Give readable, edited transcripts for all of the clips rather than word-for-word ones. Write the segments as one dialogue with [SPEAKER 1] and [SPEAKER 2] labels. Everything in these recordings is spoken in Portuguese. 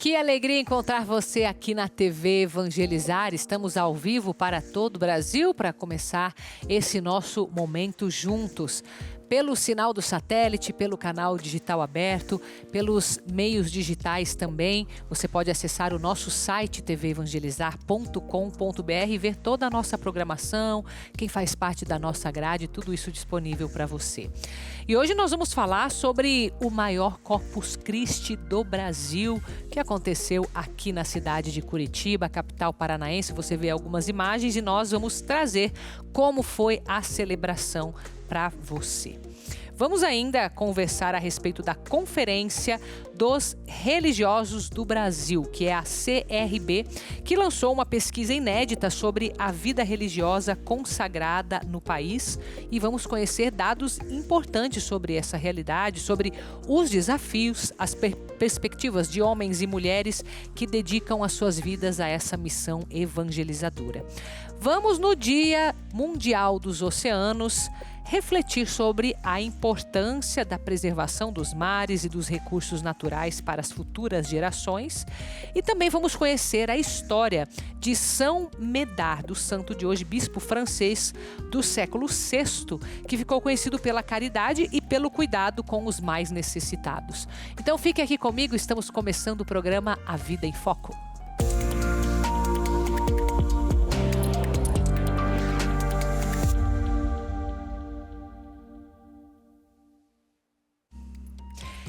[SPEAKER 1] Que alegria encontrar você aqui na TV Evangelizar. Estamos ao vivo para todo o Brasil para começar esse nosso momento juntos. Pelo sinal do satélite, pelo canal digital aberto, pelos meios digitais também. Você pode acessar o nosso site tvevangelizar.com.br e ver toda a nossa programação, quem faz parte da nossa grade, tudo isso disponível para você. E hoje nós vamos falar sobre o maior Corpus Christi do Brasil, que aconteceu aqui na cidade de Curitiba, capital paranaense. Você vê algumas imagens e nós vamos trazer como foi a celebração para você. Vamos ainda conversar a respeito da Conferência dos Religiosos do Brasil, que é a CRB, que lançou uma pesquisa inédita sobre a vida religiosa consagrada no país. E vamos conhecer dados importantes sobre essa realidade, sobre os desafios, as perspectivas de homens e mulheres que dedicam as suas vidas a essa missão evangelizadora. Vamos, no Dia Mundial dos Oceanos, refletir sobre a importância da preservação dos mares e dos recursos naturais para as futuras gerações. E também vamos conhecer a história de São Medard, do santo de hoje, bispo francês do século VI, que ficou conhecido pela caridade e pelo cuidado com os mais necessitados. Então fique aqui comigo, estamos começando o programa A Vida em Foco.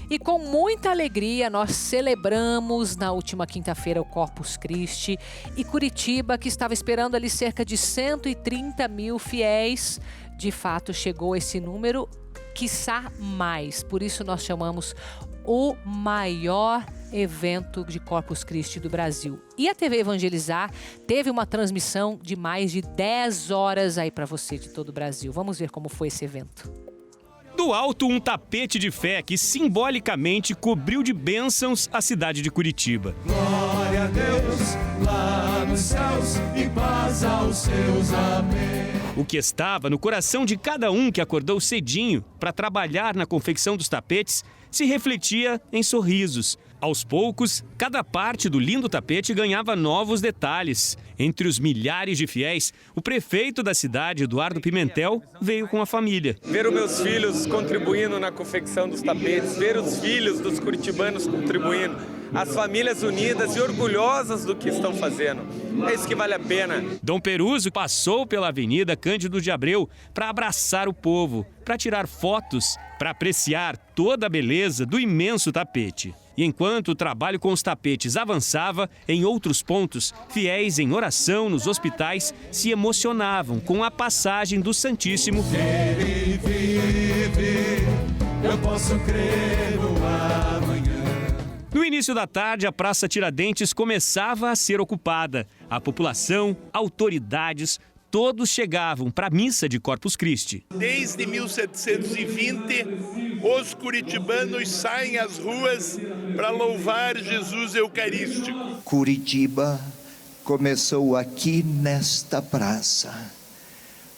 [SPEAKER 1] E com muita alegria nós celebramos na última quinta-feira o Corpus Christi e Curitiba, que estava esperando ali cerca de 130 mil fiéis, de fato chegou esse número, quiçá mais. Por isso nós chamamos o maior evento de Corpus Christi do Brasil. E a TV Evangelizar teve uma transmissão de mais de 10 horas aí para você de todo o Brasil. Vamos ver como foi esse evento.
[SPEAKER 2] Do alto, um tapete de fé que simbolicamente cobriu de bênçãos a cidade de Curitiba.
[SPEAKER 3] Glória a Deus, lá nos céus, e paz aos seus, amém.
[SPEAKER 2] O que estava no coração de cada um que acordou cedinho para trabalhar na confecção dos tapetes se refletia em sorrisos. Aos poucos, cada parte do lindo tapete ganhava novos detalhes. Entre os milhares de fiéis, o prefeito da cidade, Eduardo Pimentel, veio com a família.
[SPEAKER 4] Ver os meus filhos contribuindo na confecção dos tapetes, ver os filhos dos curitibanos contribuindo, as famílias unidas e orgulhosas do que estão fazendo. É isso que vale a pena.
[SPEAKER 2] Dom Peruso passou pela Avenida Cândido de Abreu para abraçar o povo, para tirar fotos, para apreciar toda a beleza do imenso tapete. E enquanto o trabalho com os tapetes avançava, em outros pontos, fiéis em oração nos hospitais se emocionavam com a passagem do Santíssimo.
[SPEAKER 3] Ele vive, eu posso crer no amanhã.
[SPEAKER 2] No início da tarde, a Praça Tiradentes começava a ser ocupada. A população, autoridades, todos chegavam para a missa de Corpus Christi.
[SPEAKER 5] Desde 1720, os curitibanos saem às ruas para louvar Jesus Eucarístico.
[SPEAKER 6] Curitiba começou aqui nesta praça.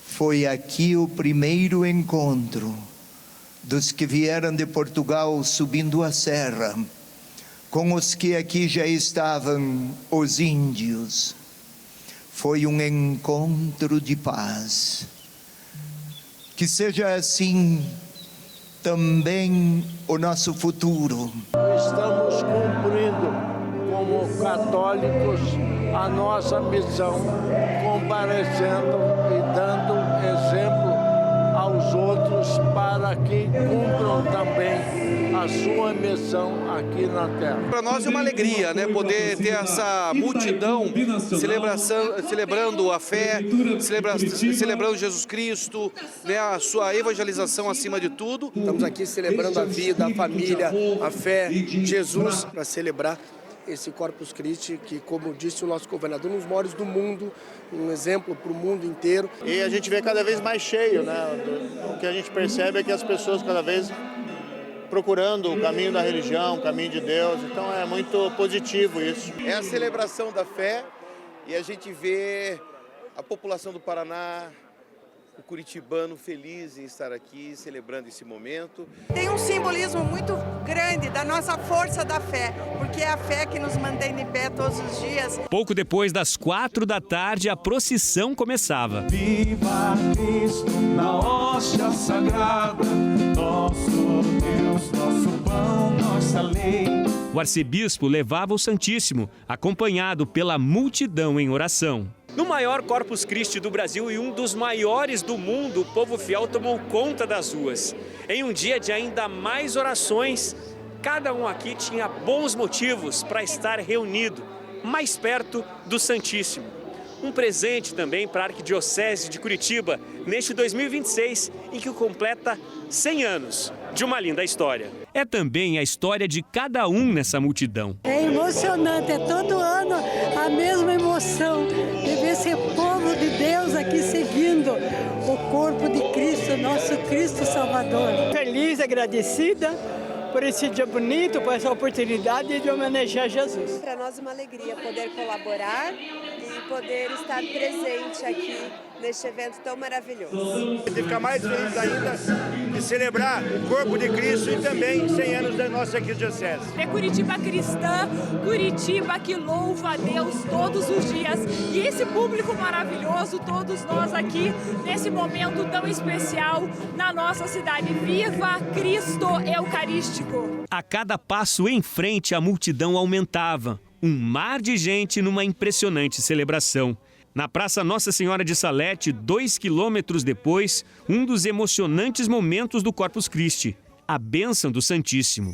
[SPEAKER 6] Foi aqui o primeiro encontro dos que vieram de Portugal subindo a serra, com os que aqui já estavam os índios. Foi um encontro de paz. Que seja assim também o nosso futuro.
[SPEAKER 7] Estamos cumprindo, como católicos, a nossa missão, comparecendo e dando exemplo aos outros para que cumpram também a sua missão aqui na Terra.
[SPEAKER 4] Para nós é uma alegria, né, poder ter essa multidão celebrando a fé, celebrando Jesus Cristo, né, a sua evangelização acima de tudo.
[SPEAKER 8] Estamos aqui celebrando a vida, a família, a fé, Jesus, para celebrar esse Corpus Christi, que, como disse o nosso governador, um dos maiores do mundo, um exemplo para o mundo inteiro.
[SPEAKER 9] E a gente vê cada vez mais cheio, né? O que a gente percebe é que as pessoas cada vez procurando o caminho da religião, o caminho de Deus, então é muito positivo isso.
[SPEAKER 4] É a celebração da fé e a gente vê a população do Paraná, o curitibano feliz em estar aqui celebrando esse momento.
[SPEAKER 10] Tem um simbolismo muito grande da nossa força da fé, porque é a fé que nos mantém de pé todos os dias.
[SPEAKER 2] Pouco depois das 4 da tarde, a procissão começava.
[SPEAKER 3] Viva Cristo na hóstia sagrada, nosso Deus, nosso pão, nossa lei.
[SPEAKER 2] O arcebispo levava o Santíssimo, acompanhado pela multidão em oração. No maior Corpus Christi do Brasil e um dos maiores do mundo, o povo fiel tomou conta das ruas. Em um dia de ainda mais orações, cada um aqui tinha bons motivos para estar reunido, mais perto do Santíssimo. Um presente também para a Arquidiocese de Curitiba, neste 2026, em que completa 100 anos de uma linda história. É também a história de cada um nessa multidão.
[SPEAKER 11] É emocionante, é todo ano a mesma emoção de ver esse povo de Deus aqui seguindo o corpo de Cristo, nosso Cristo Salvador.
[SPEAKER 12] Feliz, agradecida por esse dia bonito, por essa oportunidade de homenagear Jesus.
[SPEAKER 13] Para nós é uma alegria poder colaborar e poder estar presente aqui neste evento tão maravilhoso.
[SPEAKER 9] De ficar mais feliz ainda de celebrar o corpo de Cristo e também 100 anos da nossa arquidiocese.
[SPEAKER 14] É Curitiba cristã, Curitiba que louva a Deus todos os dias. E esse público maravilhoso, todos nós aqui, nesse momento tão especial na nossa cidade. Viva Cristo Eucarístico!
[SPEAKER 2] A cada passo em frente, a multidão aumentava. Um mar de gente numa impressionante celebração. Na Praça Nossa Senhora de Salete, 2 quilômetros depois, um dos emocionantes momentos do Corpus Christi, a bênção do Santíssimo.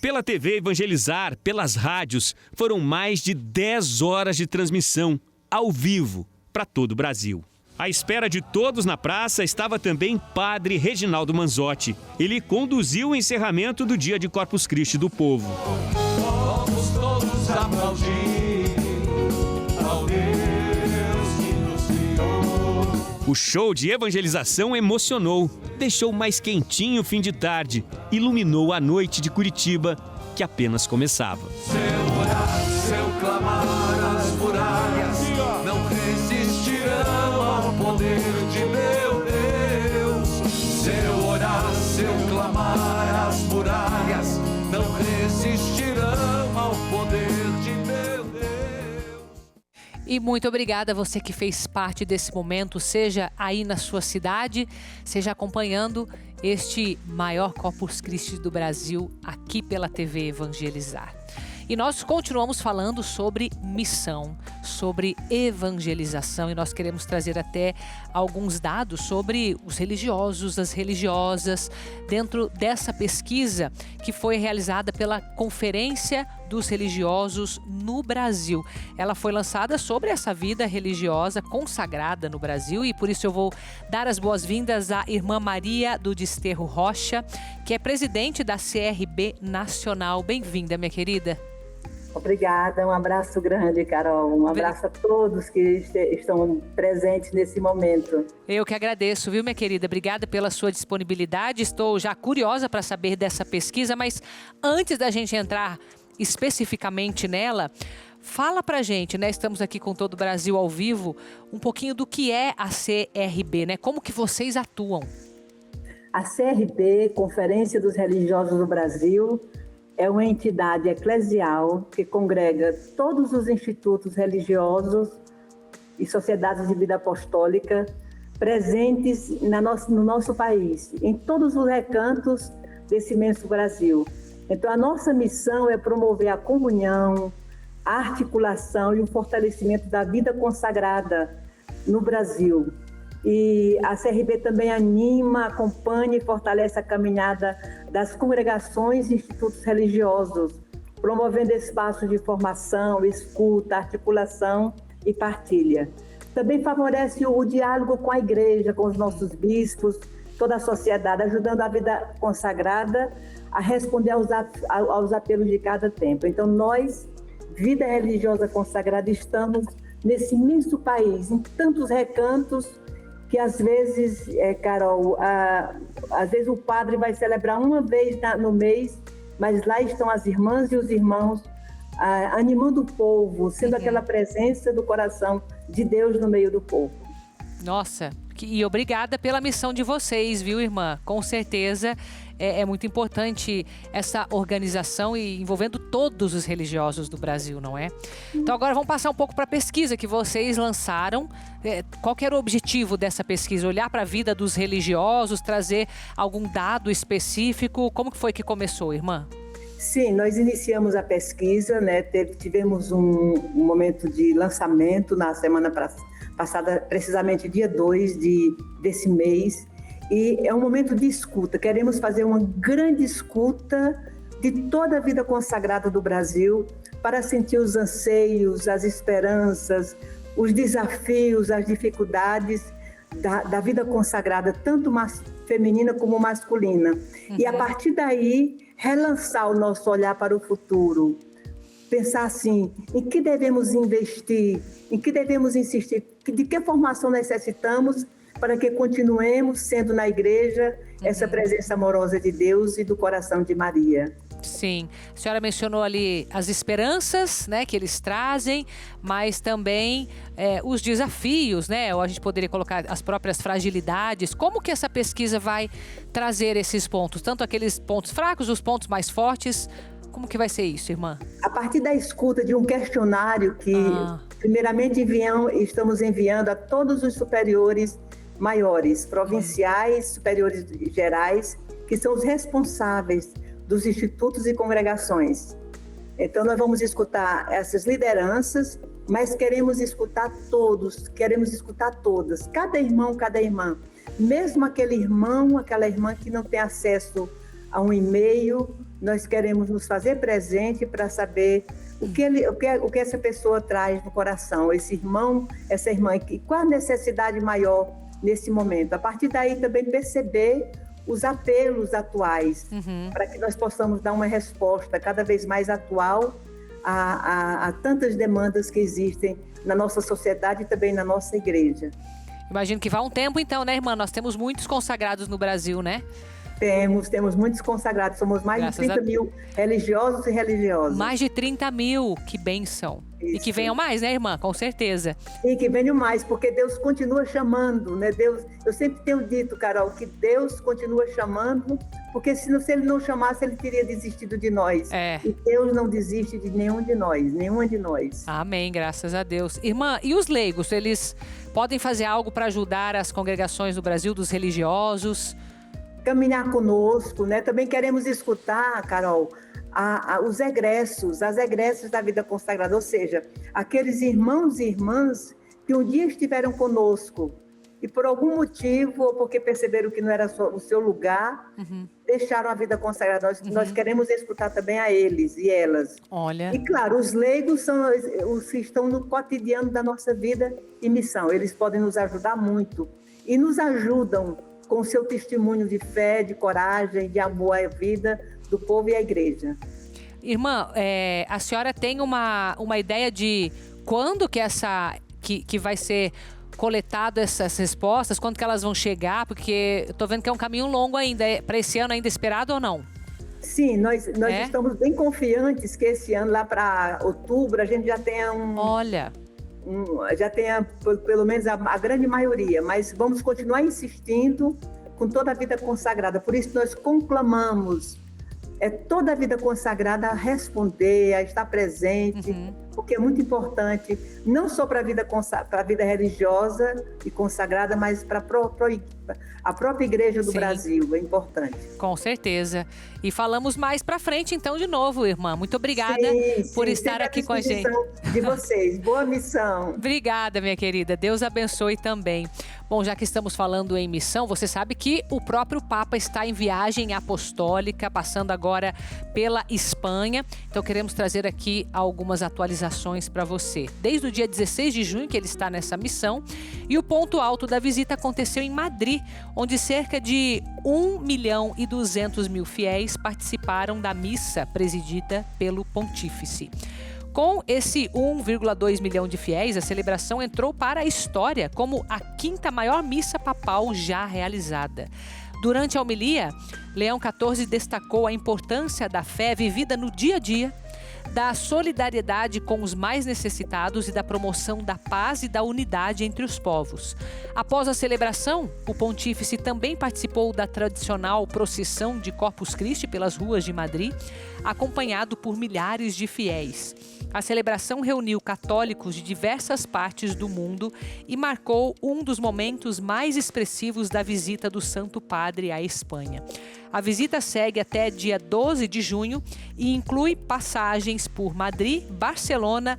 [SPEAKER 2] Pela TV Evangelizar, pelas rádios, foram mais de 10 horas de transmissão, ao vivo, para todo o Brasil. À espera de todos na praça estava também Padre Reginaldo Manzotti. Ele conduziu o encerramento do dia de Corpus Christi do povo.
[SPEAKER 3] Vamos todos aplaudir ao Deus que nos criou.
[SPEAKER 2] O show de evangelização emocionou, deixou mais quentinho o fim de tarde, iluminou a noite de Curitiba, que apenas começava.
[SPEAKER 3] Seu orar, seu clamar, as muralhas não resistirão ao poder de meu Deus. Seu orar, seu clamar, as muralhas não resistirão ao poder de meu Deus.
[SPEAKER 1] E muito obrigada a você que fez parte desse momento, seja aí na sua cidade, seja acompanhando este maior Corpus Christi do Brasil aqui pela TV Evangelizar. E nós continuamos falando sobre missão, sobre evangelização, e nós queremos trazer até alguns dados sobre os religiosos, as religiosas, dentro dessa pesquisa que foi realizada pela Conferência dos Religiosos no Brasil. Ela foi lançada sobre essa vida religiosa consagrada no Brasil, e por isso eu vou dar as boas-vindas à irmã Maria do Desterro Rocha, que é presidente da CRB Nacional. Bem-vinda, minha querida.
[SPEAKER 15] Obrigada, um abraço grande, Carol. Um abraço a todos que estão presentes nesse momento.
[SPEAKER 1] Eu que agradeço, viu, minha querida? Obrigada pela sua disponibilidade. Estou já curiosa para saber dessa pesquisa, mas antes da gente entrar especificamente nela, fala pra gente, né? Estamos aqui com todo o Brasil ao vivo, um pouquinho do que é a CRB, né? Como que vocês atuam?
[SPEAKER 15] A CRB, Conferência dos Religiosos do Brasil, é uma entidade eclesial que congrega todos os institutos religiosos e sociedades de vida apostólica presentes no nosso país, em todos os recantos desse imenso Brasil. Então, a nossa missão é promover a comunhão, a articulação e o fortalecimento da vida consagrada no Brasil. E a CRB também anima, acompanha e fortalece a caminhada das congregações e institutos religiosos, promovendo espaços de formação, escuta, articulação e partilha. Também favorece o diálogo com a igreja, com os nossos bispos, toda a sociedade, ajudando a vida consagrada a responder aos apelos de cada tempo. Então, nós, vida religiosa consagrada, estamos nesse imenso país, em tantos recantos, que às vezes, Carol, às vezes o padre vai celebrar uma vez no mês, mas lá estão as irmãs e os irmãos animando o povo, sendo aquela presença do coração de Deus no meio do povo.
[SPEAKER 1] Nossa, e obrigada pela missão de vocês, viu, irmã? Com certeza é muito importante essa organização e envolvendo todos os religiosos do Brasil, não é? Então agora vamos passar um pouco para a pesquisa que vocês lançaram. Qual que era o objetivo dessa pesquisa? Olhar para a vida dos religiosos, trazer algum dado específico? Como que foi que começou, irmã?
[SPEAKER 15] Sim, nós iniciamos a pesquisa, né? Tivemos um momento de lançamento na semana passada, precisamente dia 2 desse mês, e é um momento de escuta. Queremos fazer uma grande escuta de toda a vida consagrada do Brasil para sentir os anseios, as esperanças, os desafios, as dificuldades da vida consagrada, tanto feminina como masculina. E a partir daí, relançar o nosso olhar para o futuro. Pensar assim, em que devemos investir, em que devemos insistir, de que formação necessitamos para que continuemos sendo na igreja essa presença amorosa de Deus e do coração de Maria.
[SPEAKER 1] Sim, a senhora mencionou ali as esperanças, né, que eles trazem, mas também os desafios, né, ou a gente poderia colocar as próprias fragilidades. Como que essa pesquisa vai trazer esses pontos, tanto aqueles pontos fracos, os pontos mais fortes? Como que vai ser isso, irmã?
[SPEAKER 15] A partir da escuta de um questionário que, primeiramente, estamos enviando a todos os superiores maiores, provinciais, superiores gerais, que são os responsáveis dos institutos e congregações. Então, nós vamos escutar essas lideranças, mas queremos escutar todos, queremos escutar todas, cada irmão, cada irmã. Mesmo aquele irmão, aquela irmã que não tem acesso a um e-mail, nós queremos nos fazer presente para saber o que essa pessoa traz no coração, esse irmão, essa irmã, qual a necessidade maior nesse momento. A partir daí também perceber os apelos atuais, para que nós possamos dar uma resposta cada vez mais atual a tantas demandas que existem na nossa sociedade e também na nossa igreja.
[SPEAKER 1] Imagino que vai um tempo então, né, irmã? Nós temos muitos consagrados no Brasil, né?
[SPEAKER 15] Temos muitos consagrados, somos mais de 30 mil religiosos e religiosas.
[SPEAKER 1] Mais de 30 mil, que bênção. Isso. E que venham mais, né, irmã? Com certeza.
[SPEAKER 15] E que venham mais, porque Deus continua chamando, né? Eu sempre tenho dito, Carol, que Deus continua chamando, porque se ele não chamasse, ele teria desistido de nós. E Deus não desiste de nenhuma de nós.
[SPEAKER 1] Amém, graças a Deus. Irmã, e os leigos, eles podem fazer algo para ajudar as congregações do Brasil, dos religiosos?
[SPEAKER 15] Caminhar conosco, né? Também queremos escutar, Carol, os egressos, as egressas da vida consagrada, ou seja, aqueles irmãos e irmãs que um dia estiveram conosco e por algum motivo, ou porque perceberam que não era o seu lugar, deixaram a vida consagrada. Nós queremos escutar também a eles e elas.
[SPEAKER 1] Olha.
[SPEAKER 15] E claro, os leigos são os que estão no cotidiano da nossa vida e missão. Eles podem nos ajudar muito e nos ajudam com o seu testemunho de fé, de coragem, de amor à vida do povo e à igreja.
[SPEAKER 1] Irmã, a senhora tem uma ideia de quando que vai ser coletado essas respostas, quando que elas vão chegar? Porque eu tô vendo que é um caminho longo ainda. Para esse ano ainda esperado ou não?
[SPEAKER 15] Sim, nós estamos bem confiantes que esse ano, lá para outubro, a gente já tenha já tenha pelo menos a grande maioria, mas vamos continuar insistindo com toda a vida consagrada. Por isso nós conclamamos toda a vida consagrada a responder, a estar presente, porque é muito importante, não só para a vida religiosa e consagrada, mas para a própria igreja do Brasil, é importante.
[SPEAKER 1] Com certeza. E falamos mais para frente, então, de novo, irmã. Muito obrigada por estar aqui com a gente.
[SPEAKER 15] De vocês. Boa missão.
[SPEAKER 1] Obrigada, minha querida. Deus abençoe também. Bom, já que estamos falando em missão, você sabe que o próprio Papa está em viagem apostólica, passando agora pela Espanha. Então, queremos trazer aqui algumas atualizações para você. Desde o dia 16 de junho que ele está nessa missão. E o ponto alto da visita aconteceu em Madrid, onde cerca de 1.200.000 fiéis participaram da missa presidida pelo Pontífice. Com esse 1,2 milhão de fiéis, a celebração entrou para a história como a 5ª maior missa papal já realizada. Durante a homilia, Leão XIV destacou a importância da fé vivida no dia a dia, da solidariedade com os mais necessitados e da promoção da paz e da unidade entre os povos. Após a celebração, o pontífice também participou da tradicional procissão de Corpus Christi pelas ruas de Madrid, acompanhado por milhares de fiéis. A celebração reuniu católicos de diversas partes do mundo e marcou um dos momentos mais expressivos da visita do Santo Padre à Espanha. A visita segue até dia 12 de junho e inclui passagens por Madrid, Barcelona,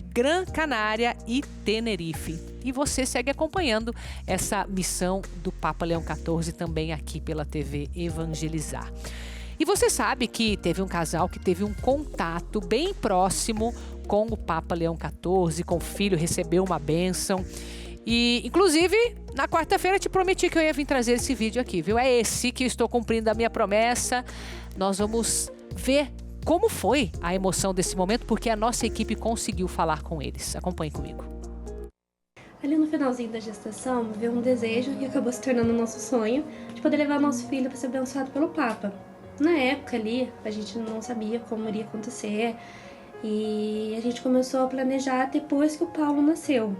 [SPEAKER 1] Gran Canária e Tenerife. E você segue acompanhando essa missão do Papa Leão XIV também aqui pela TV Evangelizar. E você sabe que teve um casal que teve um contato bem próximo com o Papa Leão XIV, com o filho, recebeu uma bênção. E, inclusive, na quarta-feira te prometi que eu ia vir trazer esse vídeo aqui, viu? É esse que eu estou cumprindo a minha promessa. Nós vamos ver como foi a emoção desse momento, porque a nossa equipe conseguiu falar com eles. Acompanhe comigo.
[SPEAKER 16] Ali no finalzinho da gestação, veio um desejo que acabou se tornando nosso sonho de poder levar nosso filho para ser abençoado pelo Papa. Na época ali, a gente não sabia como iria acontecer e a gente começou a planejar depois que o Paulo nasceu.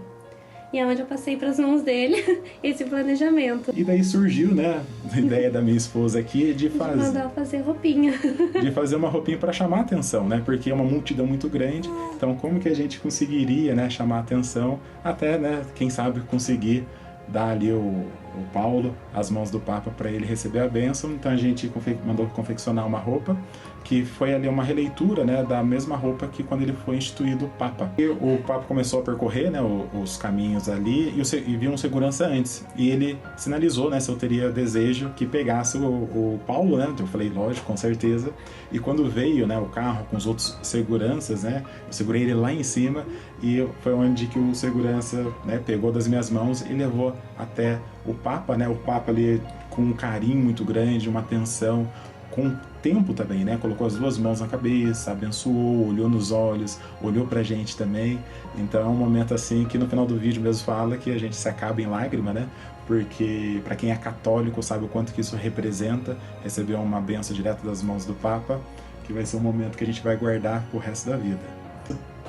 [SPEAKER 16] E é onde eu passei para as mãos dele esse planejamento.
[SPEAKER 17] E daí surgiu, né, a ideia da minha esposa aqui de
[SPEAKER 16] mandar fazer roupinha.
[SPEAKER 17] De fazer uma roupinha para chamar a atenção, né, porque é uma multidão muito grande. Então como que a gente conseguiria, né, chamar a atenção até, né, quem sabe conseguir dar ali o Paulo às mãos do Papa para ele receber a bênção. Então a gente mandou confeccionar uma roupa que foi ali uma releitura, né, da mesma roupa que quando ele foi instituído Papa. E o Papa começou a percorrer, né, os caminhos ali e viu um segurança antes. E ele sinalizou, né, se eu teria desejo que pegasse o Paulo, né? Eu falei, lógico, com certeza. E quando veio, né, o carro com os outros seguranças, né, eu segurei ele lá em cima e foi onde que o segurança, né, pegou das minhas mãos e levou até o Papa, né? O Papa ali com um carinho muito grande, uma atenção, com tempo também, né? Colocou as duas mãos na cabeça, abençoou, olhou nos olhos, olhou pra gente também. Então é um momento assim que no final do vídeo mesmo fala que a gente se acaba em lágrima, né? Porque para quem é católico sabe o quanto que isso representa, receber uma bênção direto das mãos do Papa, que vai ser um momento que a gente vai guardar pro resto da vida.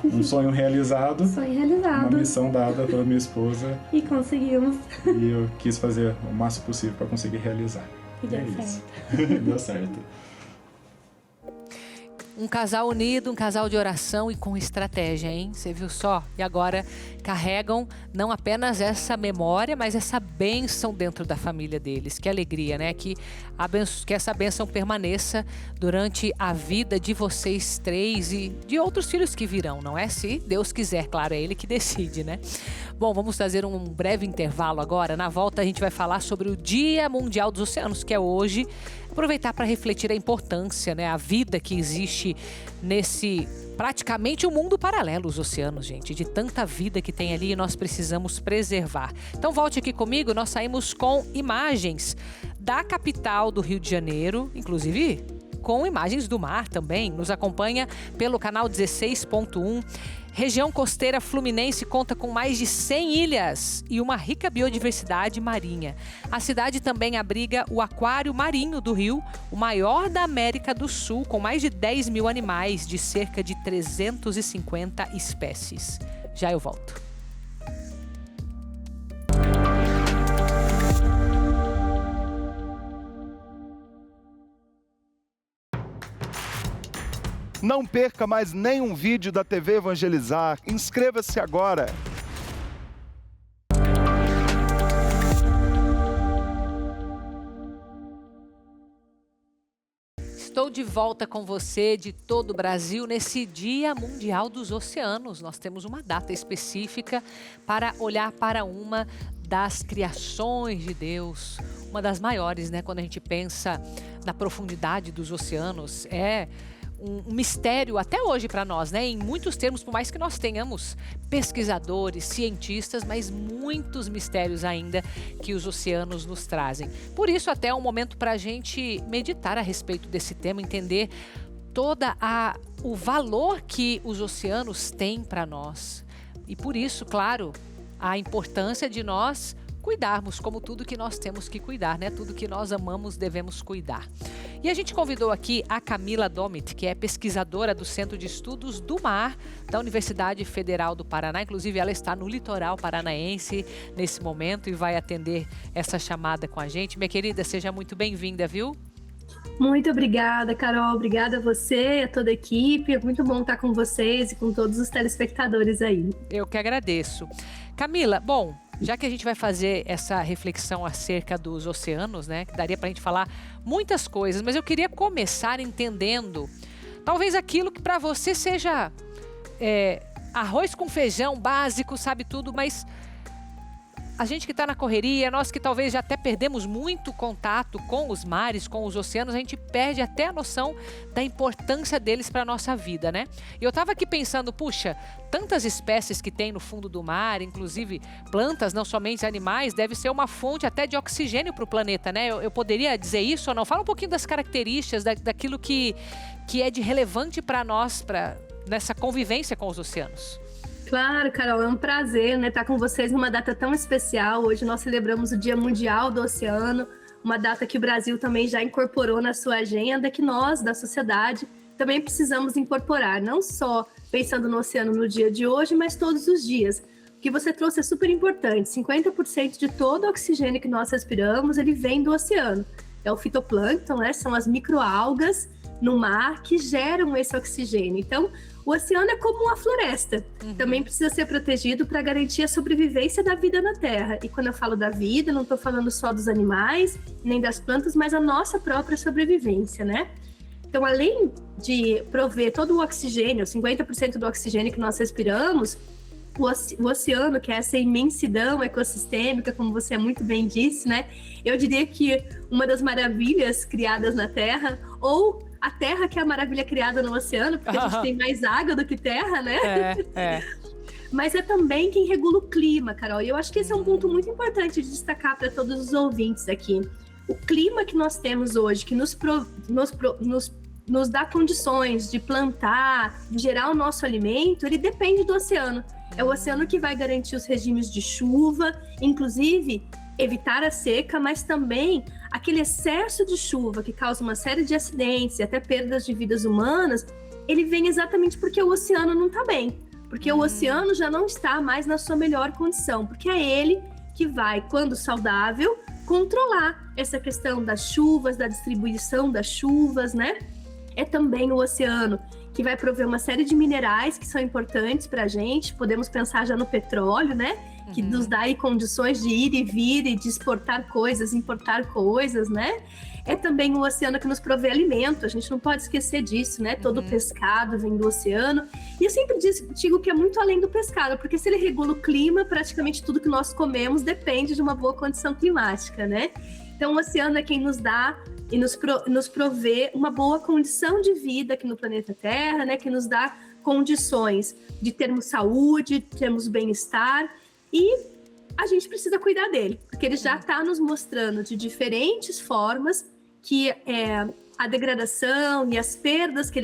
[SPEAKER 17] Um sonho realizado, uma missão dada pela minha esposa.
[SPEAKER 16] E conseguimos.
[SPEAKER 17] E eu quis fazer o máximo possível para conseguir realizar.
[SPEAKER 16] E deu certo.
[SPEAKER 17] Deu certo.
[SPEAKER 1] Um casal unido, um casal de oração e com estratégia, hein? Você viu só? E agora carregam não apenas essa memória, mas essa bênção dentro da família deles. Que alegria, né? Que essa bênção permaneça durante a vida de vocês três e de outros filhos que virão, não é? Se Deus quiser, claro, é Ele que decide, né? Bom, vamos fazer um breve intervalo agora. Na volta a gente vai falar sobre o Dia Mundial dos Oceanos, que é hoje. Aproveitar para refletir a importância, né? A vida que existe nesse praticamente um mundo paralelo, os oceanos, gente. De tanta vida que tem ali e nós precisamos preservar. Então volte aqui comigo, nós saímos com imagens da capital do Rio de Janeiro, inclusive com imagens do mar também. Nos acompanha pelo canal 16.1. Região costeira fluminense conta com mais de 100 ilhas e uma rica biodiversidade marinha. A cidade também abriga o Aquário Marinho do Rio, o maior da América do Sul, com mais de 10 mil animais de cerca de 350 espécies. Já eu volto.
[SPEAKER 18] Não perca mais nenhum vídeo da TV Evangelizar. Inscreva-se agora.
[SPEAKER 1] Estou de volta com você de todo o Brasil nesse Dia Mundial dos Oceanos. Nós temos uma data específica para olhar para uma das criações de Deus, uma das maiores, né? Quando a gente pensa na profundidade dos oceanos, é um mistério até hoje para nós, né? Em muitos termos, por mais que nós tenhamos pesquisadores, cientistas, mas muitos mistérios ainda que os oceanos nos trazem. Por isso, até é um momento para a gente meditar a respeito desse tema, entender o valor que os oceanos têm para nós. E por isso, claro, a importância de nós cuidarmos, como tudo que nós temos que cuidar, né? Tudo que nós amamos devemos cuidar. E a gente convidou aqui a Camila Domit, que é pesquisadora do Centro de Estudos do Mar da Universidade Federal do Paraná. Inclusive, ela está no litoral paranaense nesse momento e vai atender essa chamada com a gente. Minha querida, seja muito bem-vinda, viu?
[SPEAKER 19] Muito obrigada, Carol. Obrigada a você e a toda a equipe. É muito bom estar com vocês e com todos os telespectadores aí.
[SPEAKER 1] Eu que agradeço. Camila, bom, já que a gente vai fazer essa reflexão acerca dos oceanos, né, que daria para a gente falar muitas coisas, mas eu queria começar entendendo, talvez aquilo que para você seja arroz com feijão básico, sabe tudo, mas a gente que está na correria, nós que talvez já até perdemos muito contato com os mares, com os oceanos, a gente perde até a noção da importância deles para a nossa vida, né? E eu estava aqui pensando, puxa, tantas espécies que tem no fundo do mar, inclusive plantas, não somente animais, deve ser uma fonte até de oxigênio para o planeta, né? Eu poderia dizer isso ou não? Fala um pouquinho das características, daquilo que é de relevante para nós, nessa convivência com os oceanos.
[SPEAKER 19] Claro, Carol, é um prazer, né, estar com vocês numa data tão especial. Hoje nós celebramos o Dia Mundial do Oceano, uma data que o Brasil também já incorporou na sua agenda, que nós, da sociedade, também precisamos incorporar, não só pensando no oceano no dia de hoje, mas todos os dias. O que você trouxe é super importante, 50% de todo o oxigênio que nós respiramos, ele vem do oceano. É o fitoplâncton, né, são as microalgas no mar que geram esse oxigênio. Então, o oceano é como uma floresta, também precisa ser protegido para garantir a sobrevivência da vida na Terra. E quando eu falo da vida, não estou falando só dos animais, nem das plantas, mas a nossa própria sobrevivência, né? Então, além de prover todo o oxigênio, 50% do oxigênio que nós respiramos, o oceano, que é essa imensidão ecossistêmica, como você muito bem disse, né? Eu diria que uma das maravilhas criadas na Terra, ou a Terra que é a maravilha criada no oceano, porque a gente tem mais água do que terra, né? Mas é também quem regula o clima, Carol. E eu acho que esse é um ponto muito importante de destacar para todos os ouvintes aqui. O clima que nós temos hoje, que nos dá condições de plantar, de gerar o nosso alimento, ele depende do oceano. É o oceano que vai garantir os regimes de chuva, inclusive evitar a seca, mas também aquele excesso de chuva que causa uma série de acidentes e até perdas de vidas humanas, ele vem exatamente porque o oceano não está bem. Porque o oceano já não está mais na sua melhor condição, porque é ele que vai, quando saudável, controlar essa questão das chuvas, da distribuição das chuvas, né? É também o oceano que vai prover uma série de minerais que são importantes para a gente. Podemos pensar já no petróleo, né? Que nos dá aí condições de ir e vir e de exportar coisas, importar coisas, né? É também o oceano que nos provê alimento, a gente não pode esquecer disso, né? Todo o pescado vem do oceano. E eu sempre digo que é muito além do pescado, porque se ele regula o clima, praticamente tudo que nós comemos depende de uma boa condição climática, né? Então o oceano é quem nos dá e nos provê uma boa condição de vida aqui no planeta Terra, né? Que nos dá condições de termos saúde, de termos bem-estar. E a gente precisa cuidar dele, porque ele já está nos mostrando de diferentes formas que a degradação e as perdas que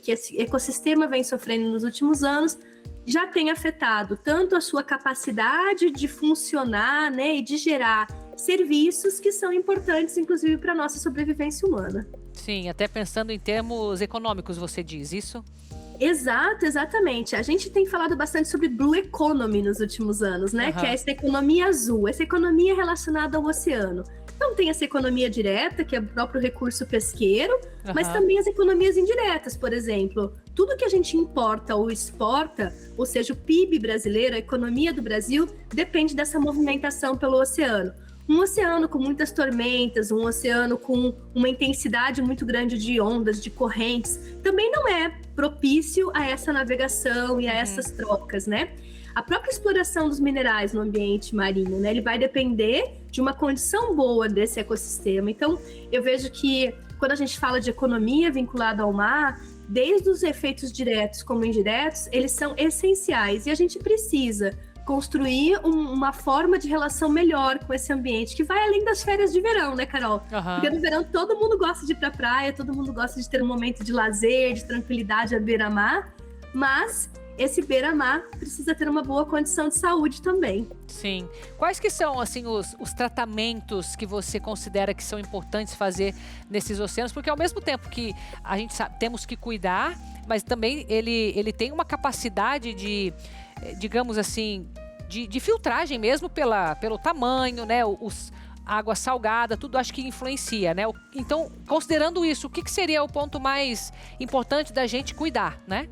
[SPEAKER 19] esse ecossistema vem sofrendo nos últimos anos já tem afetado tanto a sua capacidade de funcionar, né, e de gerar serviços que são importantes, inclusive, para a nossa sobrevivência humana.
[SPEAKER 1] Sim, até pensando em termos econômicos, você diz isso?
[SPEAKER 19] Exato, exatamente. A gente tem falado bastante sobre Blue Economy nos últimos anos, né? Que é essa economia azul, essa economia relacionada ao oceano. Então tem essa economia direta, que é o próprio recurso pesqueiro, mas também as economias indiretas, por exemplo. Tudo que a gente importa ou exporta, ou seja, o PIB brasileiro, a economia do Brasil, depende dessa movimentação pelo oceano. Um oceano com muitas tormentas, um oceano com uma intensidade muito grande de ondas, de correntes, também não é propício a essa navegação e a essas trocas, né? A própria exploração dos minerais no ambiente marinho, né? Ele vai depender de uma condição boa desse ecossistema. Então, eu vejo que quando a gente fala de economia vinculada ao mar, desde os efeitos diretos como indiretos, eles são essenciais e a gente precisa construir uma forma de relação melhor com esse ambiente, que vai além das férias de verão, né, Carol? Porque no verão todo mundo gosta de ir pra praia, todo mundo gosta de ter um momento de lazer, de tranquilidade à beira-mar, mas esse beira-mar precisa ter uma boa condição de saúde também.
[SPEAKER 1] Sim. Quais que são, assim, os tratamentos que você considera que são importantes fazer nesses oceanos? Porque ao mesmo tempo que a gente sabe, temos que cuidar, mas também ele tem uma capacidade de, digamos assim, de filtragem mesmo pelo tamanho, né? Água salgada, tudo acho que influencia, né? Então, considerando isso, o que seria o ponto mais importante da gente cuidar, né?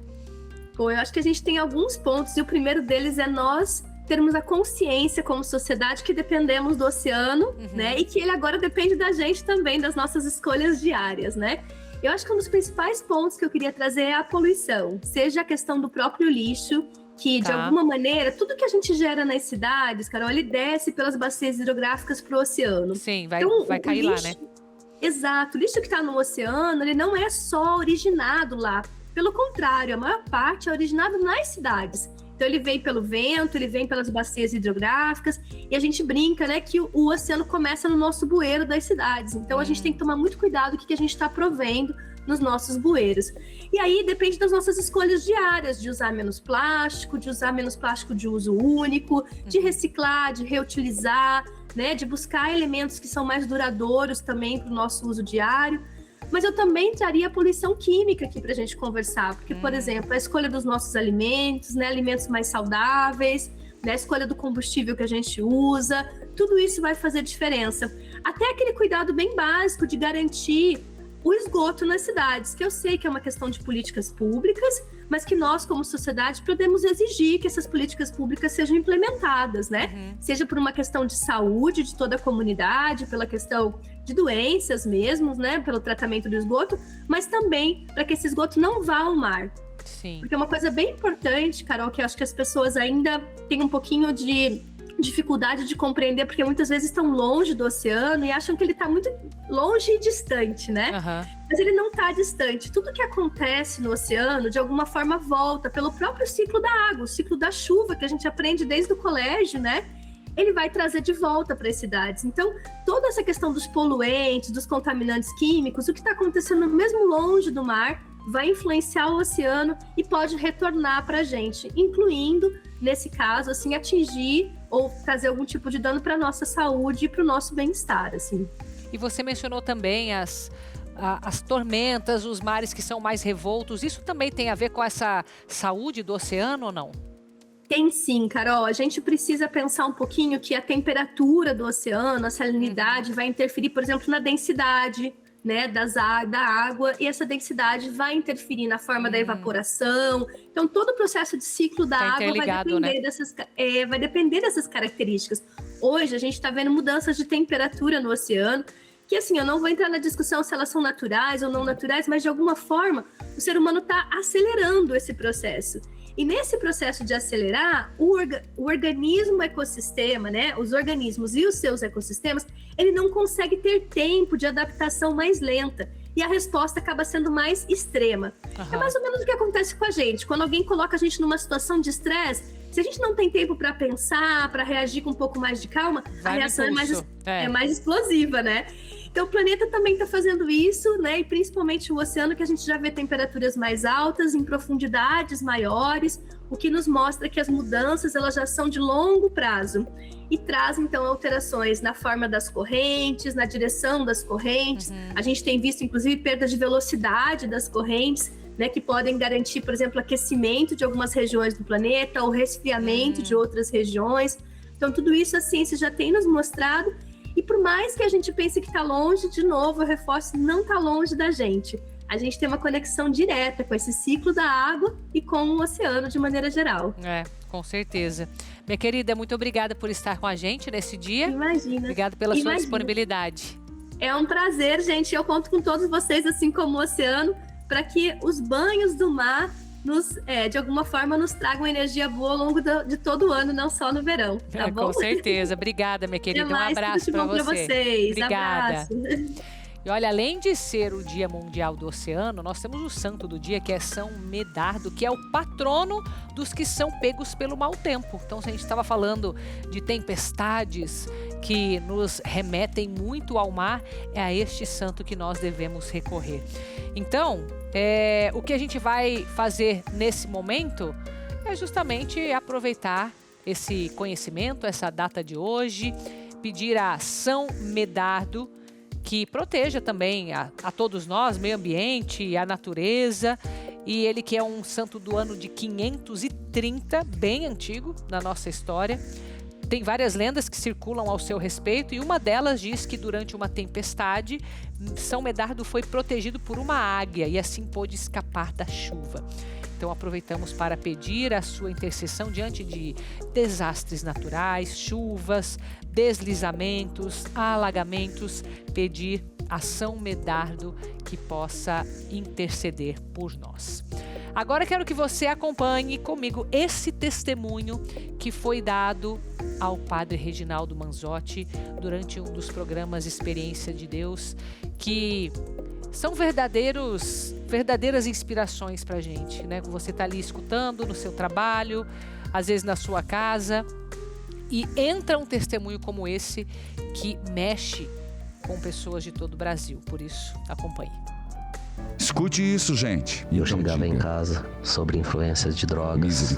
[SPEAKER 19] Bom, eu acho que a gente tem alguns pontos, e o primeiro deles é nós termos a consciência como sociedade que dependemos do oceano, né? E que ele agora depende da gente também, das nossas escolhas diárias, né? Eu acho que um dos principais pontos que eu queria trazer é a poluição, seja a questão do próprio lixo, que de alguma maneira, tudo que a gente gera nas cidades, Carol, ele desce pelas bacias hidrográficas para o oceano.
[SPEAKER 1] Sim, vai cair
[SPEAKER 19] lixo,
[SPEAKER 1] lá, né?
[SPEAKER 19] Exato, o lixo que está no oceano, ele não é só originado lá. Pelo contrário, a maior parte é originado nas cidades. Então ele vem pelo vento, ele vem pelas bacias hidrográficas, e a gente brinca, né, que o oceano começa no nosso bueiro das cidades. Então a gente tem que tomar muito cuidado com o que a gente está provendo nos nossos bueiros. E aí depende das nossas escolhas diárias, de usar menos plástico, de uso único, de reciclar, de reutilizar, né, de buscar elementos que são mais duradouros também para o nosso uso diário. Mas eu também traria a poluição química aqui para a gente conversar, porque, por exemplo, a escolha dos nossos alimentos, né, alimentos mais saudáveis, né, a escolha do combustível que a gente usa, tudo isso vai fazer diferença. Até aquele cuidado bem básico de garantir o esgoto nas cidades, que eu sei que é uma questão de políticas públicas, mas que nós, como sociedade, podemos exigir que essas políticas públicas sejam implementadas, né? Seja por uma questão de saúde de toda a comunidade, pela questão de doenças mesmo, né? Pelo tratamento do esgoto, mas também para que esse esgoto não vá ao mar.
[SPEAKER 1] Sim.
[SPEAKER 19] Porque uma coisa bem importante, Carol, que eu acho que as pessoas ainda têm um pouquinho de dificuldade de compreender, porque muitas vezes estão longe do oceano e acham que ele está muito longe e distante, né? Mas ele não está distante. Tudo que acontece no oceano, de alguma forma, volta pelo próprio ciclo da água, o ciclo da chuva, que a gente aprende desde o colégio, né? Ele vai trazer de volta para as cidades. Então, toda essa questão dos poluentes, dos contaminantes químicos, o que está acontecendo mesmo longe do mar, vai influenciar o oceano e pode retornar para a gente, incluindo, nesse caso, assim, atingir ou trazer algum tipo de dano para a nossa saúde e para o nosso bem-estar, assim.
[SPEAKER 1] E você mencionou também as tormentas, os mares que são mais revoltos. Isso também tem a ver com essa saúde do oceano ou não?
[SPEAKER 19] Tem sim, Carol. A gente precisa pensar um pouquinho que a temperatura do oceano, a salinidade, vai interferir, por exemplo, na densidade, né, da água, e essa densidade vai interferir na forma da evaporação. Então, todo o processo de ciclo da água vai depender dessas características. Hoje, a gente está vendo mudanças de temperatura no oceano, que assim, eu não vou entrar na discussão se elas são naturais ou não naturais, mas de alguma forma, o ser humano está acelerando esse processo. E nesse processo de acelerar, o organismo, o ecossistema, né, os organismos e os seus ecossistemas, ele não consegue ter tempo de adaptação mais lenta. E a resposta acaba sendo mais extrema. É mais ou menos o que acontece com a gente. Quando alguém coloca a gente numa situação de estresse, se a gente não tem tempo para pensar, para reagir com um pouco mais de calma, a reação é mais explosiva, né? Então, o planeta também está fazendo isso, né? E principalmente o oceano, que a gente já vê temperaturas mais altas, em profundidades maiores, o que nos mostra que as mudanças, elas já são de longo prazo. E traz, então, alterações na forma das correntes, na direção das correntes. A gente tem visto, inclusive, perdas de velocidade das correntes, né? Que podem garantir, por exemplo, aquecimento de algumas regiões do planeta, ou resfriamento de outras regiões. Então, tudo isso a ciência já tem nos mostrado. E por mais que a gente pense que está longe, de novo, eu reforço, não está longe da gente. A gente tem uma conexão direta com esse ciclo da água e com o oceano de maneira geral.
[SPEAKER 1] Com certeza. Minha querida, muito obrigada por estar com a gente nesse dia.
[SPEAKER 19] Imagina.
[SPEAKER 1] Obrigada pela sua disponibilidade.
[SPEAKER 19] É um prazer, gente. Eu conto com todos vocês, assim como o oceano, para que os banhos do mar de alguma forma nos tragam energia boa ao longo de todo o ano, não só no verão, tá bom?
[SPEAKER 1] Com certeza. Obrigada, minha querida. Um abraço para você.
[SPEAKER 19] Vocês.
[SPEAKER 1] Obrigada.
[SPEAKER 19] Abraço.
[SPEAKER 1] E olha, além de ser o Dia Mundial do Oceano, nós temos o santo do dia, que é São Medardo, que é o patrono dos que são pegos pelo mau tempo. Então, se a gente estava falando de tempestades que nos remetem muito ao mar, é a este santo que nós devemos recorrer. Então, o que a gente vai fazer nesse momento é justamente aproveitar esse conhecimento, essa data de hoje, pedir a São Medardo que proteja também a todos nós, meio ambiente, a natureza, e ele que é um santo do ano de 530, bem antigo na nossa história. Tem várias lendas que circulam ao seu respeito e uma delas diz que durante uma tempestade, São Medardo foi protegido por uma águia e assim pôde escapar da chuva. Então aproveitamos para pedir a sua intercessão diante de desastres naturais, chuvas, deslizamentos, alagamentos, pedir a São Medardo que possa interceder por nós. Agora quero que você acompanhe comigo esse testemunho que foi dado ao Padre Reginaldo Manzotti durante um dos programas Experiência de Deus, que são verdadeiras inspirações para a gente, né? Você está ali escutando no seu trabalho, às vezes na sua casa, e entra um testemunho como esse que mexe com pessoas de todo o Brasil. Por isso, acompanhe.
[SPEAKER 20] Escute isso, gente.
[SPEAKER 21] Eu chegava em casa sobre influências de drogas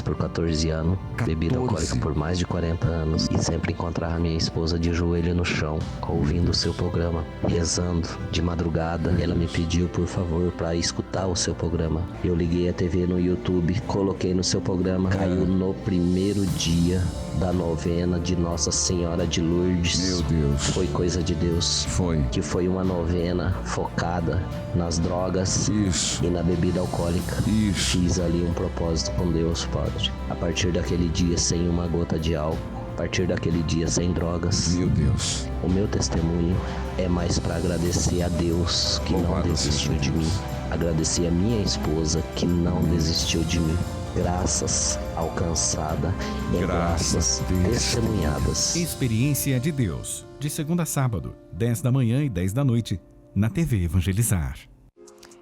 [SPEAKER 21] por 14 anos, bebida alcoólica por mais de 40 anos e sempre encontrava minha esposa de joelho no chão, ouvindo o seu programa, rezando de madrugada. Ela me pediu, por favor, para escutar o seu programa. Eu liguei a TV no YouTube, coloquei no seu programa, caiu no primeiro dia da novena de Nossa Senhora de Lourdes.
[SPEAKER 20] Meu Deus.
[SPEAKER 21] Foi coisa de Deus. Que foi uma novena focada nas drogas e na bebida alcoólica. Fiz ali um propósito com Deus, Padre. A partir daquele dia, sem uma gota de álcool. A partir daquele dia, sem drogas.
[SPEAKER 20] Meu Deus.
[SPEAKER 21] O meu testemunho é mais para agradecer a Deus que não desistiu de mim. Agradecer a minha esposa que não desistiu de mim. Graças alcançada e graças testemunhadas.
[SPEAKER 22] Experiência de Deus, de segunda a sábado, 10 da manhã e 10 da noite, na TV Evangelizar.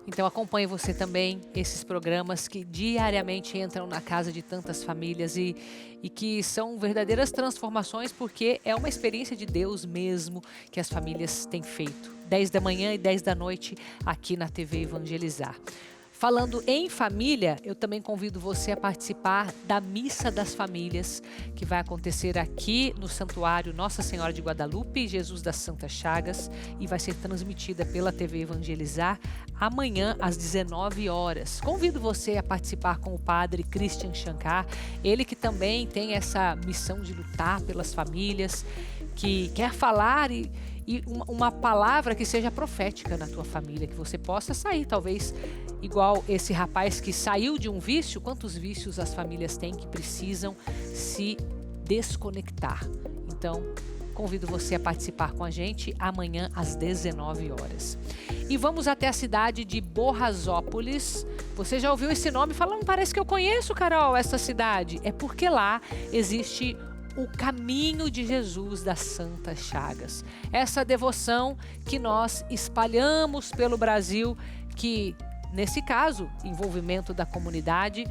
[SPEAKER 1] Então acompanhe você também esses programas que diariamente entram na casa de tantas famílias e que são verdadeiras transformações, porque é uma experiência de Deus mesmo que as famílias têm feito. 10 da manhã e 10 da noite aqui na TV Evangelizar. Falando em família, eu também convido você a participar da Missa das Famílias, que vai acontecer aqui no Santuário Nossa Senhora de Guadalupe, Jesus das Santas Chagas, e vai ser transmitida pela TV Evangelizar amanhã às 19 horas. Convido você a participar com o Padre Christian Shankar, ele que também tem essa missão de lutar pelas famílias, que quer falar e uma palavra que seja profética na tua família, que você possa sair, talvez igual esse rapaz que saiu de um vício. Quantos vícios as famílias têm que precisam se desconectar? Então, convido você a participar com a gente amanhã às 19 horas. E vamos até a cidade de Borrasópolis. Você já ouviu esse nome? Falando, parece que eu conheço, Carol, essa cidade. É porque lá existe o Caminho de Jesus das Santas Chagas. Essa devoção que nós espalhamos pelo Brasil, que, nesse caso, envolvimento da comunidade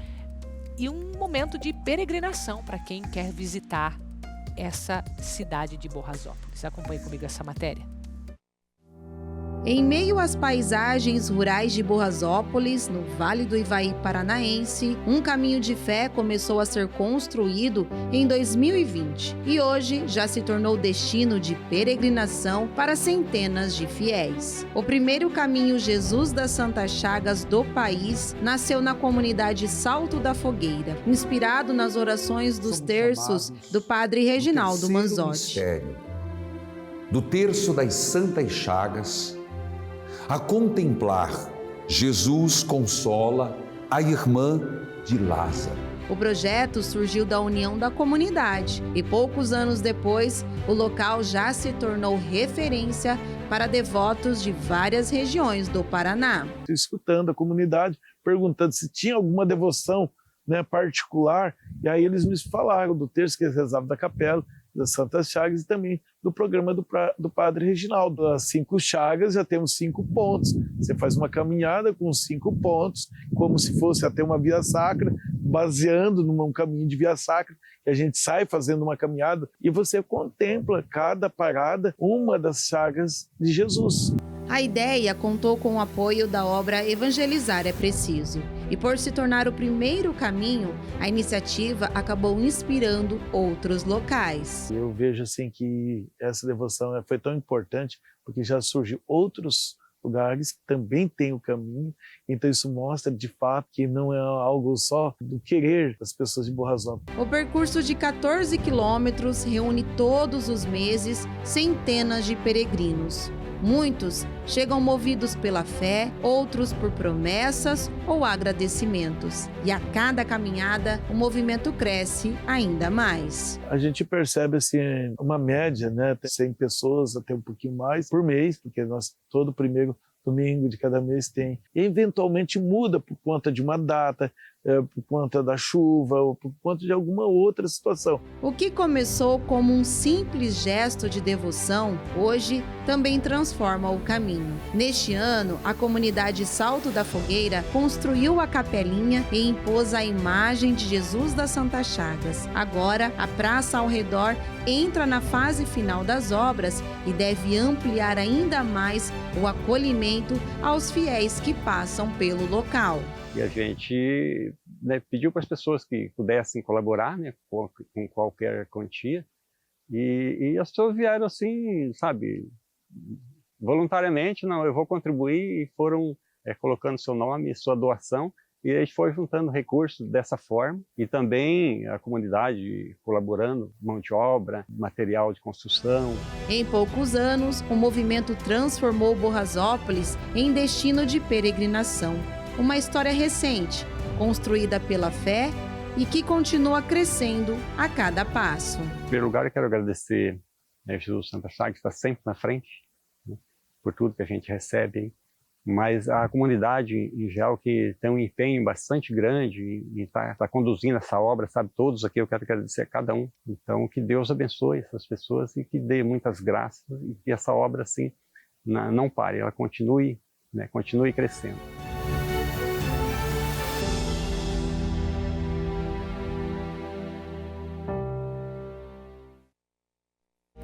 [SPEAKER 1] e um momento de peregrinação para quem quer visitar essa cidade de Borrasópolis. Acompanhe comigo essa matéria.
[SPEAKER 23] Em meio às paisagens rurais de Borrasópolis, no Vale do Ivaí Paranaense, um caminho de fé começou a ser construído em 2020 e hoje já se tornou destino de peregrinação para centenas de fiéis. O primeiro caminho Jesus das Santas Chagas do país nasceu na comunidade Salto da Fogueira, inspirado nas orações dos terços do Padre Reginaldo Manzotti.
[SPEAKER 24] Do terço das Santas Chagas, a contemplar, Jesus consola a irmã de Lázaro.
[SPEAKER 23] O projeto surgiu da união da comunidade e poucos anos depois, o local já se tornou referência para devotos de várias regiões do Paraná.
[SPEAKER 7] Escutando a comunidade, perguntando se tinha alguma devoção, né, particular, e aí eles me falaram do terço que eles rezavam da capela, das Santas Chagas e também do programa do Padre Reginaldo. As 5 chagas já temos 5 pontos. Você faz uma caminhada com 5 pontos, como se fosse até uma via sacra, baseando num caminho de via sacra, que a gente sai fazendo uma caminhada e você contempla cada parada uma das chagas de Jesus.
[SPEAKER 23] A ideia contou com o apoio da obra Evangelizar é Preciso. E por se tornar o primeiro caminho, a iniciativa acabou inspirando outros locais.
[SPEAKER 7] Eu vejo assim que essa devoção foi tão importante porque já surgiu outros lugares que também têm o caminho, então isso mostra de fato que não é algo só do querer das pessoas de Borrazópolis.
[SPEAKER 23] O percurso de 14 quilômetros reúne todos os meses centenas de peregrinos. Muitos chegam movidos pela fé, outros por promessas ou agradecimentos. E a cada caminhada, o movimento cresce ainda mais.
[SPEAKER 7] A gente percebe assim, uma média, né, 100 pessoas, até um pouquinho mais, por mês, porque nós todo primeiro domingo de cada mês tem. E eventualmente muda por conta de uma data, por conta da chuva ou por conta de alguma outra situação.
[SPEAKER 23] O que começou como um simples gesto de devoção, hoje também transforma o caminho. Neste ano, a comunidade Salto da Fogueira construiu a capelinha e impôs a imagem de Jesus das Santas Chagas. Agora, a praça ao redor entra na fase final das obras e deve ampliar ainda mais o acolhimento aos fiéis que passam pelo local.
[SPEAKER 4] E a gente pediu para as pessoas que pudessem colaborar, né, com qualquer quantia. E as pessoas vieram assim, sabe, voluntariamente, não, eu vou contribuir, e foram colocando seu nome, sua doação, e a gente foi juntando recursos dessa forma, e também a comunidade colaborando, mão de obra, material de construção.
[SPEAKER 23] Em poucos anos, o movimento transformou Borrazópolis em destino de peregrinação. Uma história recente, construída pela fé e que continua crescendo a cada passo.
[SPEAKER 4] Em primeiro lugar, eu quero agradecer Jesus Santas Chagas, que está sempre na frente, né, por tudo que a gente recebe, mas a comunidade em geral que tem um empenho bastante grande e está conduzindo essa obra, sabe, todos aqui eu quero agradecer a cada um. Então, que Deus abençoe essas pessoas e que dê muitas graças e que essa obra assim não pare, ela continue, né, continue crescendo.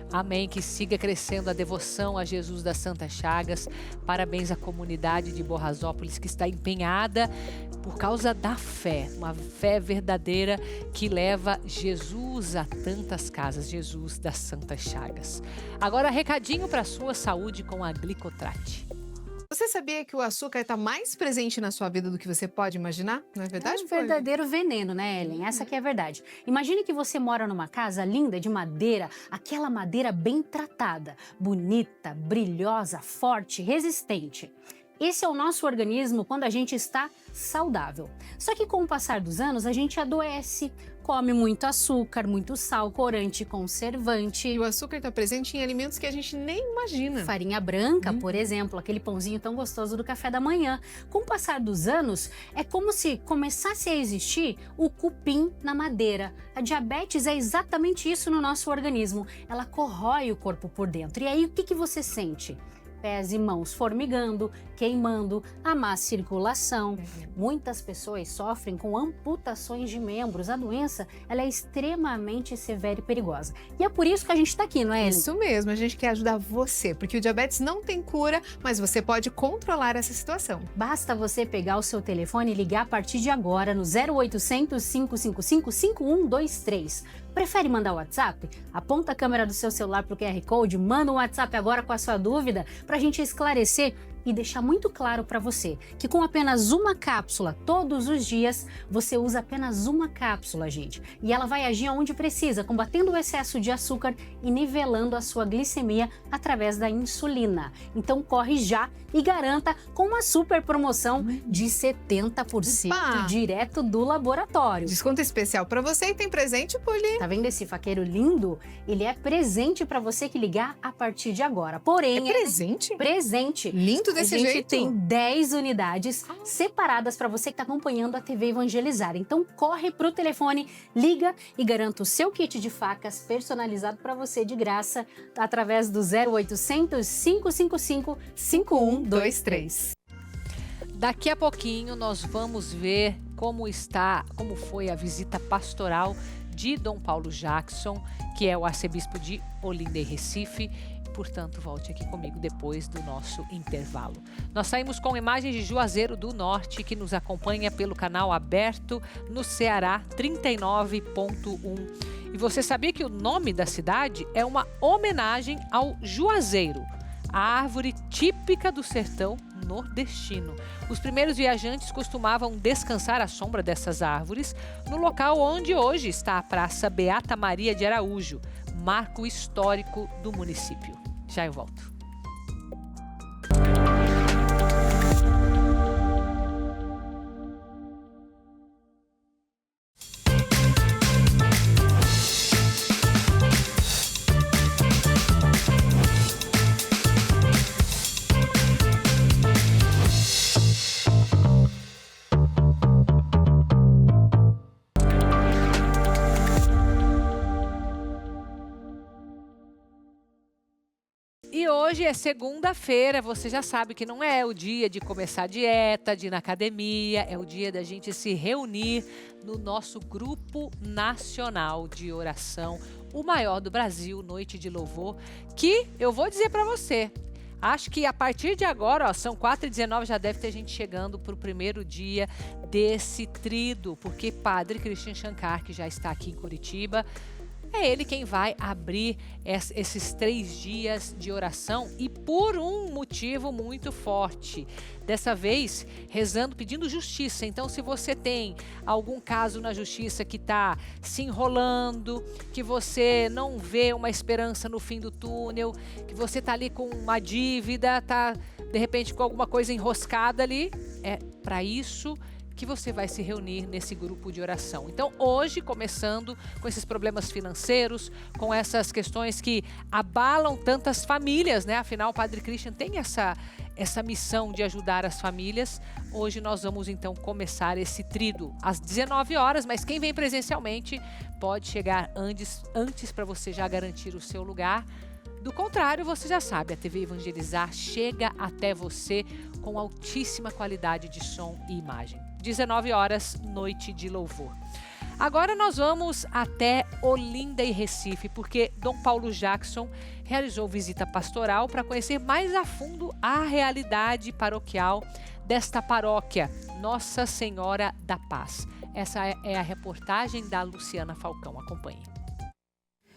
[SPEAKER 1] Amém, que siga crescendo a devoção a Jesus das Santas Chagas. Parabéns à comunidade de Borrazópolis que está empenhada por causa da fé, uma fé verdadeira que leva Jesus a tantas casas, Jesus das Santas Chagas. Agora, recadinho para a sua saúde com a Glicotrate.
[SPEAKER 5] Você sabia que o açúcar está mais presente na sua vida do que você pode imaginar? Não é verdade?
[SPEAKER 6] É um verdadeiro veneno, né, Ellen? Essa que é a verdade. Imagine que você mora numa casa linda de madeira, aquela madeira bem tratada, bonita, brilhosa, forte, resistente. Esse é o nosso organismo quando a gente está saudável. Só que com o passar dos anos a gente adoece, come muito açúcar, muito sal, corante, conservante.
[SPEAKER 5] E o açúcar está presente em alimentos que a gente nem imagina.
[SPEAKER 6] Farinha branca, por exemplo, aquele pãozinho tão gostoso do café da manhã. Com o passar dos anos, é como se começasse a existir o cupim na madeira. A diabetes é exatamente isso no nosso organismo. Ela corrói o corpo por dentro. E aí, o que você sente? Pés e mãos formigando, queimando, a má circulação. Muitas pessoas sofrem com amputações de membros. A doença ela é extremamente severa e perigosa. E é por isso que a gente está aqui, não é, Ellen?
[SPEAKER 5] Isso mesmo, a gente quer ajudar você, porque o diabetes não tem cura, mas você pode controlar essa situação.
[SPEAKER 6] Basta você pegar o seu telefone e ligar a partir de agora no 0800 555 5123. Prefere mandar o WhatsApp? Aponta a câmera do seu celular para o QR Code, manda um WhatsApp agora com a sua dúvida para a gente esclarecer e deixar muito claro para você que com apenas uma cápsula todos os dias, você usa apenas uma cápsula, gente. E ela vai agir onde precisa, combatendo o excesso de açúcar e nivelando a sua glicemia através da insulina. Então corre já e garanta com uma super promoção de 70% direto do laboratório.
[SPEAKER 5] Desconto especial para você e tem presente, Poli.
[SPEAKER 6] Tá vendo esse faqueiro lindo? Ele é presente para você que ligar a partir de agora. Porém,
[SPEAKER 5] é presente?
[SPEAKER 6] Presente.
[SPEAKER 5] Lindo desse
[SPEAKER 6] jeito. A gente
[SPEAKER 5] jeito?
[SPEAKER 6] tem 10 unidades separadas para você que está acompanhando a TV Evangelizar. Então corre pro telefone, liga e garanta o seu kit de facas personalizado para você de graça através do 0800 555 5123.
[SPEAKER 1] Daqui a pouquinho nós vamos ver como foi a visita pastoral de Dom Paulo Jackson, que é o arcebispo de Olinda e Recife. portanto, volte aqui comigo depois do nosso intervalo. Nós saímos com imagens de Juazeiro do Norte, que nos acompanha pelo canal aberto no Ceará 39.1. E você sabia que o nome da cidade é uma homenagem ao juazeiro, a árvore típica do sertão nordestino. Os primeiros viajantes costumavam descansar à sombra dessas árvores no local onde hoje está a Praça Beata Maria de Araújo, marco histórico do município. Já eu volto. E hoje é segunda-feira, você já sabe que não é o dia de começar a dieta, de ir na academia, é o dia da gente se reunir no nosso grupo nacional de oração, o maior do Brasil, Noite de Louvor, que eu vou dizer para você, acho que a partir de agora, ó, são 4h19, já deve ter gente chegando para o primeiro dia desse tríduo, porque Padre Christian Shankar, que já está aqui em Curitiba, é ele quem vai abrir esses 3 dias de oração e por um motivo muito forte. Dessa vez, rezando, pedindo justiça. Então, se você tem algum caso na justiça que está se enrolando, que você não vê uma esperança no fim do túnel, que você está ali com uma dívida, está de repente com alguma coisa enroscada ali, é para isso que você vai se reunir nesse grupo de oração. Então, hoje, começando com esses problemas financeiros, com essas questões que abalam tantas famílias, né? Afinal, o Padre Christian tem essa missão de ajudar as famílias. Hoje nós vamos, então, começar esse tríduo às 19 horas, mas quem vem presencialmente pode chegar antes para você já garantir o seu lugar. Do contrário, você já sabe, a TV Evangelizar chega até você com altíssima qualidade de som e imagem. 19 horas, Noite de Louvor. Agora nós vamos até Olinda e Recife, porque Dom Paulo Jackson realizou visita pastoral para conhecer mais a fundo a realidade paroquial desta paróquia, Nossa Senhora da Paz. Essa é a reportagem da Luciana Falcão. Acompanhe.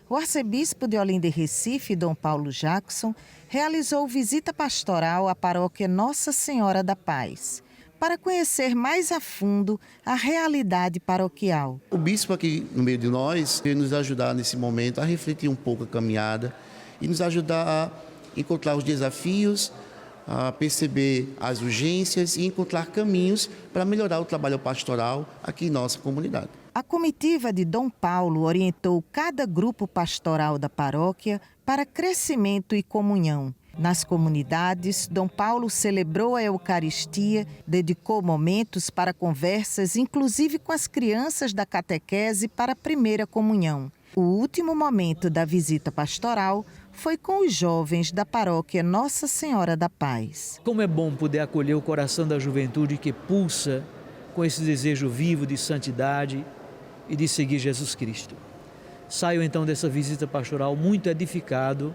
[SPEAKER 23] O arcebispo de Olinda e Recife, Dom Paulo Jackson, realizou visita pastoral à paróquia Nossa Senhora da Paz, para conhecer mais a fundo a realidade paroquial.
[SPEAKER 8] O bispo aqui no meio de nós veio nos ajudar nesse momento a refletir um pouco a caminhada e nos ajudar a encontrar os desafios, a perceber as urgências e encontrar caminhos para melhorar o trabalho pastoral aqui em nossa comunidade.
[SPEAKER 23] A comitiva de Dom Paulo orientou cada grupo pastoral da paróquia para crescimento e comunhão. Nas comunidades, Dom Paulo celebrou a Eucaristia, dedicou momentos para conversas, inclusive com as crianças da catequese para a primeira comunhão. O último momento da visita pastoral foi com os jovens da paróquia Nossa Senhora da Paz.
[SPEAKER 10] Como é bom poder acolher o coração da juventude que pulsa com esse desejo vivo de santidade e de seguir Jesus Cristo. Saio então dessa visita pastoral muito edificado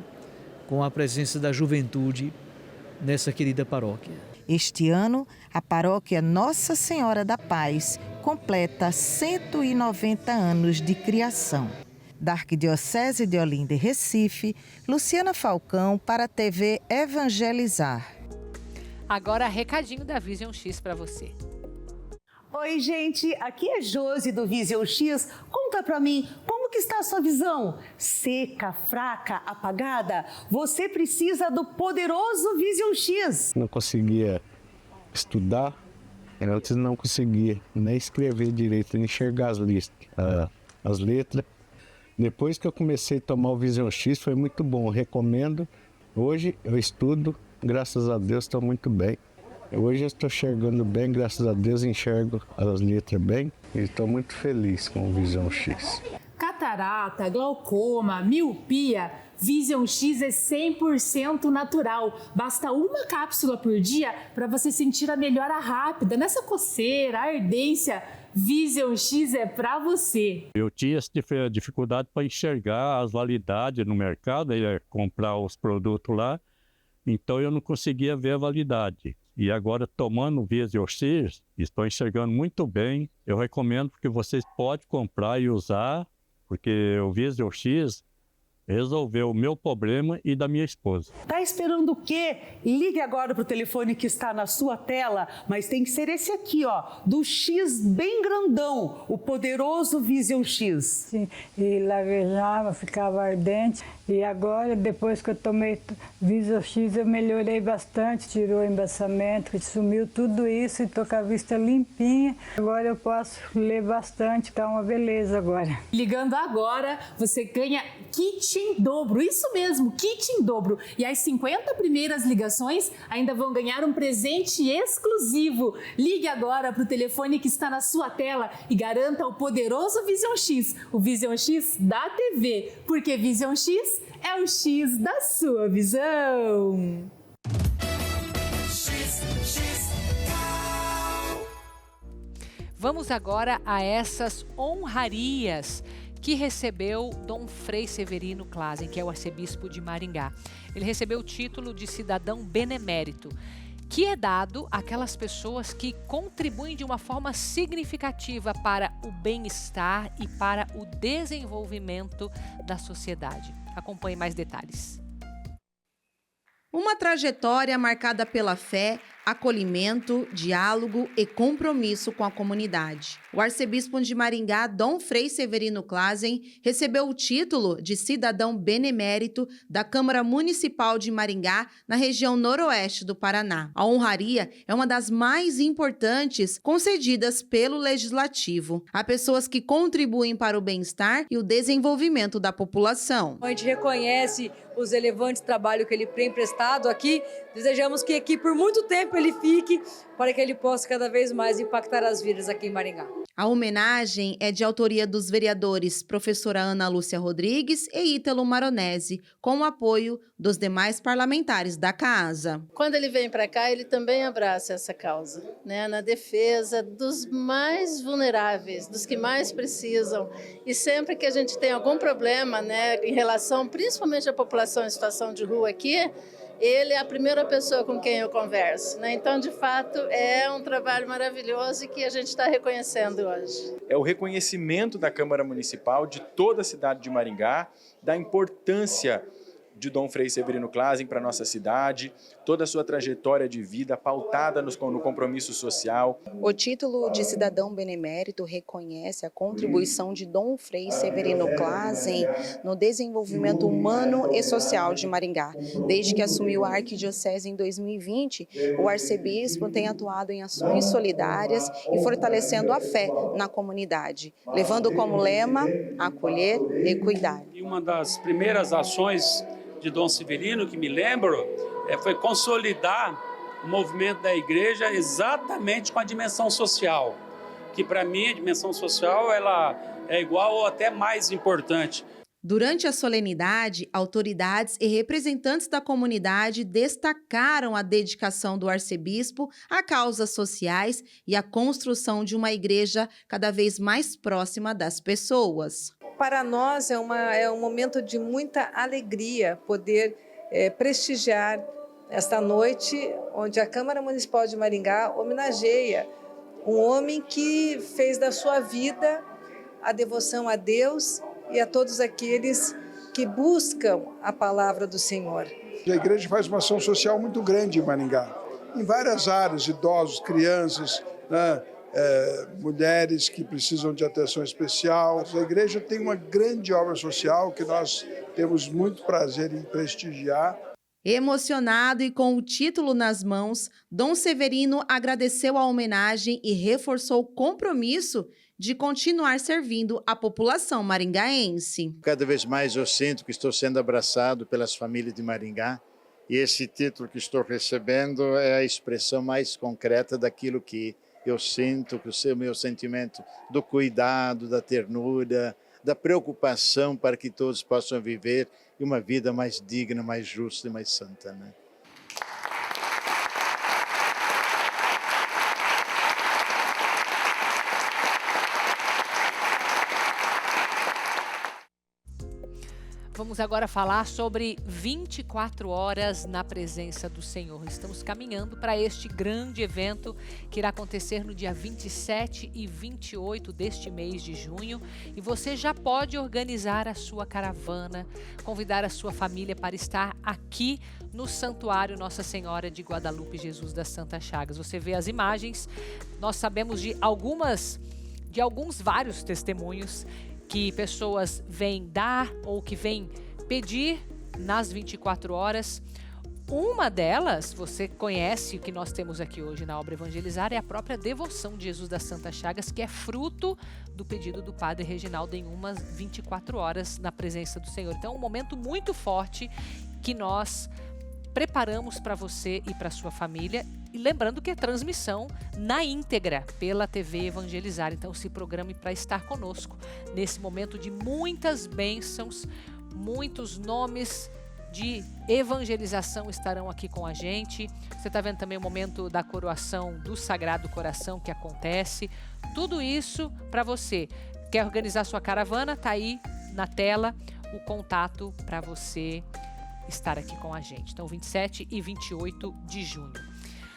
[SPEAKER 10] com a presença da juventude nessa querida paróquia.
[SPEAKER 23] Este ano, a paróquia Nossa Senhora da Paz completa 190 anos de criação. Da Arquidiocese de Olinda e Recife, Luciana Falcão para a TV Evangelizar.
[SPEAKER 1] Agora, recadinho da Vision X para você.
[SPEAKER 11] Oi, gente, aqui é Josi do Vision X. Conta pra mim, como que está a sua visão? Seca, fraca, apagada? Você precisa do poderoso Vision X.
[SPEAKER 12] Não conseguia estudar, antes não conseguia nem escrever direito, nem enxergar as letras. Depois que eu comecei a tomar o Vision X, foi muito bom, eu recomendo. Hoje eu estudo, graças a Deus estou muito bem. Hoje eu estou enxergando bem, graças a Deus enxergo as letras bem e estou muito feliz com o Vision X.
[SPEAKER 25] Catarata, glaucoma, miopia, Vision X é 100% natural. Basta uma cápsula por dia para você sentir a melhora rápida nessa coceira, ardência. Vision X é para você.
[SPEAKER 2] Eu tinha essa dificuldade para enxergar as validades no mercado, comprar os produtos lá, então eu não conseguia ver a validade. E agora, tomando o Vision X, estou enxergando muito bem. Eu recomendo que vocês podem comprar e usar, porque o Vision X resolveu o meu problema e da minha esposa.
[SPEAKER 11] Tá esperando o quê? Ligue agora para o telefone que está na sua tela, mas tem que ser esse aqui, ó, do X bem grandão, o poderoso Vision X.
[SPEAKER 3] Sim, e lavejava, ficava ardente. E agora, depois que eu tomei Vision X, eu melhorei bastante, tirou o embaçamento, sumiu tudo isso e tô com a vista limpinha. Agora eu posso ler bastante, tá uma beleza agora.
[SPEAKER 25] Ligando agora, você ganha kit em dobro, isso mesmo, kit em dobro. E as 50 primeiras ligações ainda vão ganhar um presente exclusivo. Ligue agora para o telefone que está na sua tela e garanta o poderoso Vision X, o Vision X da TV, porque Vision X é o X da sua visão.
[SPEAKER 1] Vamos agora a essas honrarias que recebeu Dom Frei Severino Clasen, que é o arcebispo de Maringá. Ele recebeu o título de cidadão benemérito, que é dado àquelas pessoas que contribuem de uma forma significativa para o bem-estar e para o desenvolvimento da sociedade. Acompanhe mais detalhes.
[SPEAKER 23] Uma trajetória marcada pela fé, acolhimento, diálogo e compromisso com a comunidade. O arcebispo de Maringá, Dom Frei Severino Clasen, recebeu o título de cidadão benemérito da Câmara Municipal de Maringá, na região noroeste do Paraná. A honraria é uma das mais importantes concedidas pelo Legislativo a pessoas que contribuem para o bem-estar e o desenvolvimento da população.
[SPEAKER 9] A gente reconhece os relevantes trabalhos que ele tem prestado aqui. Desejamos que aqui por muito tempo ele fique, para que ele possa cada vez mais impactar as vidas aqui em Maringá.
[SPEAKER 23] A homenagem é de autoria dos vereadores professora Ana Lúcia Rodrigues e Ítalo Maronese, com o apoio dos demais parlamentares da casa.
[SPEAKER 13] Quando ele vem para cá, ele também abraça essa causa, né, na defesa dos mais vulneráveis, dos que mais precisam. E sempre que a gente tem algum problema, né, em relação principalmente à população em situação de rua aqui, ele é a primeira pessoa com quem eu converso, né? Então, de fato, é um trabalho maravilhoso e que a gente está reconhecendo hoje.
[SPEAKER 14] É o reconhecimento da Câmara Municipal, de toda a cidade de Maringá, da importância de Dom Frei Severino Clasen para a nossa cidade, toda a sua trajetória de vida pautada no compromisso social.
[SPEAKER 26] O título de cidadão benemérito reconhece a contribuição de Dom Frei Severino Clasen no desenvolvimento humano e social de Maringá. Desde que assumiu a arquidiocese em 2020, o arcebispo tem atuado em ações solidárias e fortalecendo a fé na comunidade, levando como lema acolher e cuidar.
[SPEAKER 27] E uma das primeiras ações de Dom Severino, que me lembro, foi consolidar o movimento da igreja exatamente com a dimensão social, que para mim a dimensão social ela é igual ou até mais importante.
[SPEAKER 23] Durante a solenidade, autoridades e representantes da comunidade destacaram a dedicação do arcebispo a causas sociais e a construção de uma igreja cada vez mais próxima das pessoas.
[SPEAKER 28] Para nós é um momento de muita alegria poder prestigiar esta noite, onde a Câmara Municipal de Maringá homenageia um homem que fez da sua vida a devoção a Deus e a todos aqueles que buscam a palavra do Senhor.
[SPEAKER 29] A igreja faz uma ação social muito grande em Maringá, em várias áreas, idosos, crianças, né? Mulheres que precisam de atenção especial. A igreja tem uma grande obra social que nós temos muito prazer em prestigiar.
[SPEAKER 23] Emocionado e com o título nas mãos, Dom Severino agradeceu a homenagem e reforçou o compromisso de continuar servindo a população maringaense.
[SPEAKER 30] Cada vez mais eu sinto que estou sendo abraçado pelas famílias de Maringá e esse título que estou recebendo é a expressão mais concreta daquilo que eu sinto, que o meu sentimento do cuidado, da ternura, da preocupação para que todos possam viver uma vida mais digna, mais justa e mais santa, né?
[SPEAKER 1] vamos agora falar sobre 24 horas na presença do Senhor. Estamos caminhando para este grande evento que irá acontecer no dia 27 e 28 deste mês de junho. E você já pode organizar a sua caravana, convidar a sua família para estar aqui no Santuário Nossa Senhora de Guadalupe Jesus das Santas Chagas. Você vê as imagens, nós sabemos de vários testemunhos que pessoas vêm dar ou que vêm pedir nas 24 horas. Uma delas, você conhece o que nós temos aqui hoje na obra Evangelizar, é a própria devoção de Jesus das Santas Chagas, que é fruto do pedido do Padre Reginaldo em umas 24 horas na presença do Senhor. Então, é um momento muito forte que nós preparamos para você e para sua família. E lembrando que é transmissão na íntegra pela TV Evangelizar. Então se programe para estar conosco nesse momento de muitas bênçãos, muitos nomes de evangelização estarão aqui com a gente. Você está vendo também o momento da coroação do Sagrado Coração que acontece. Tudo isso para você. Quer organizar sua caravana? Está aí na tela o contato para você estar aqui com a gente. Então, 27 e 28 de junho.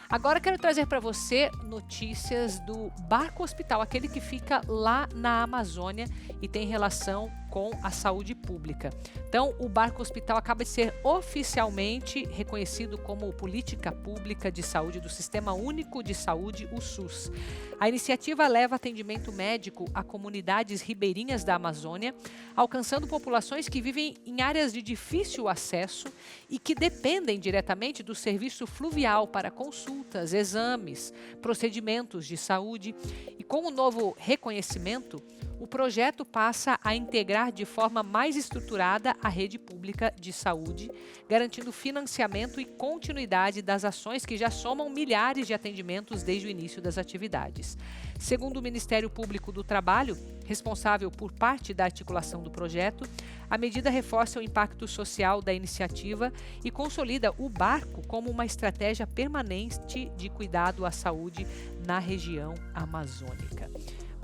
[SPEAKER 1] Agora quero trazer para você notícias do Barco Hospital, aquele que fica lá na Amazônia e tem relação com a saúde pública. Então, o Barco Hospital acaba de ser oficialmente reconhecido como política pública de saúde do Sistema Único de Saúde, o SUS. A iniciativa leva atendimento médico a comunidades ribeirinhas da Amazônia, alcançando populações que vivem em áreas de difícil acesso e que dependem diretamente do serviço fluvial para consultas, exames, procedimentos de saúde. E com o novo reconhecimento, o projeto passa a integrar de forma mais estruturada a rede pública de saúde, garantindo financiamento e continuidade das ações que já somam milhares de atendimentos desde o início das atividades. Segundo o Ministério Público do Trabalho, responsável por parte da articulação do projeto, a medida reforça o impacto social da iniciativa e consolida o barco como uma estratégia permanente de cuidado à saúde na região amazônica.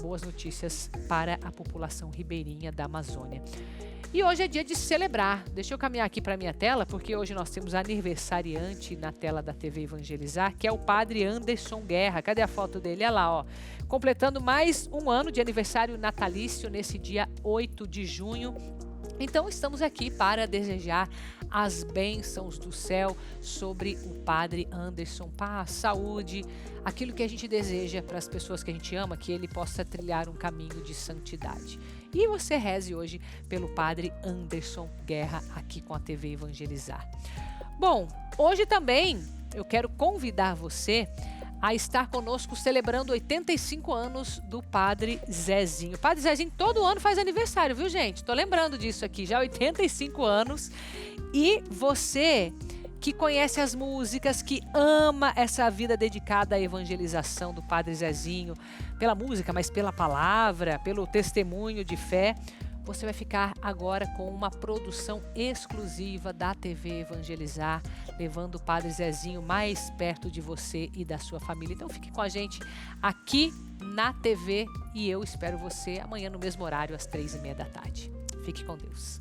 [SPEAKER 1] Boas notícias para a população ribeirinha da Amazônia. E hoje é dia de celebrar. Deixa eu caminhar aqui para a minha tela, porque hoje nós temos aniversariante na tela da TV Evangelizar, que é o Padre Anderson Guerra. Cadê a foto dele? Olha lá, ó. Completando mais um ano de aniversário natalício nesse dia 8 de junho. Então estamos aqui para desejar as bênçãos do céu sobre o Padre Anderson, paz, saúde, aquilo que a gente deseja para as pessoas que a gente ama, que ele possa trilhar um caminho de santidade. E você reze hoje pelo Padre Anderson Guerra aqui com a TV Evangelizar. Bom, hoje também eu quero convidar você a estar conosco celebrando 85 anos do Padre Zezinho. O Padre Zezinho todo ano faz aniversário, viu, gente? Tô lembrando disso aqui, já 85 anos. E você que conhece as músicas, que ama essa vida dedicada à evangelização do Padre Zezinho, pela música, mas pela palavra, pelo testemunho de fé, você vai ficar agora com uma produção exclusiva da TV Evangelizar, levando o Padre Zezinho mais perto de você e da sua família. Então fique com a gente aqui na TV e eu espero você amanhã no mesmo horário, às 3h30 da tarde. Fique com Deus.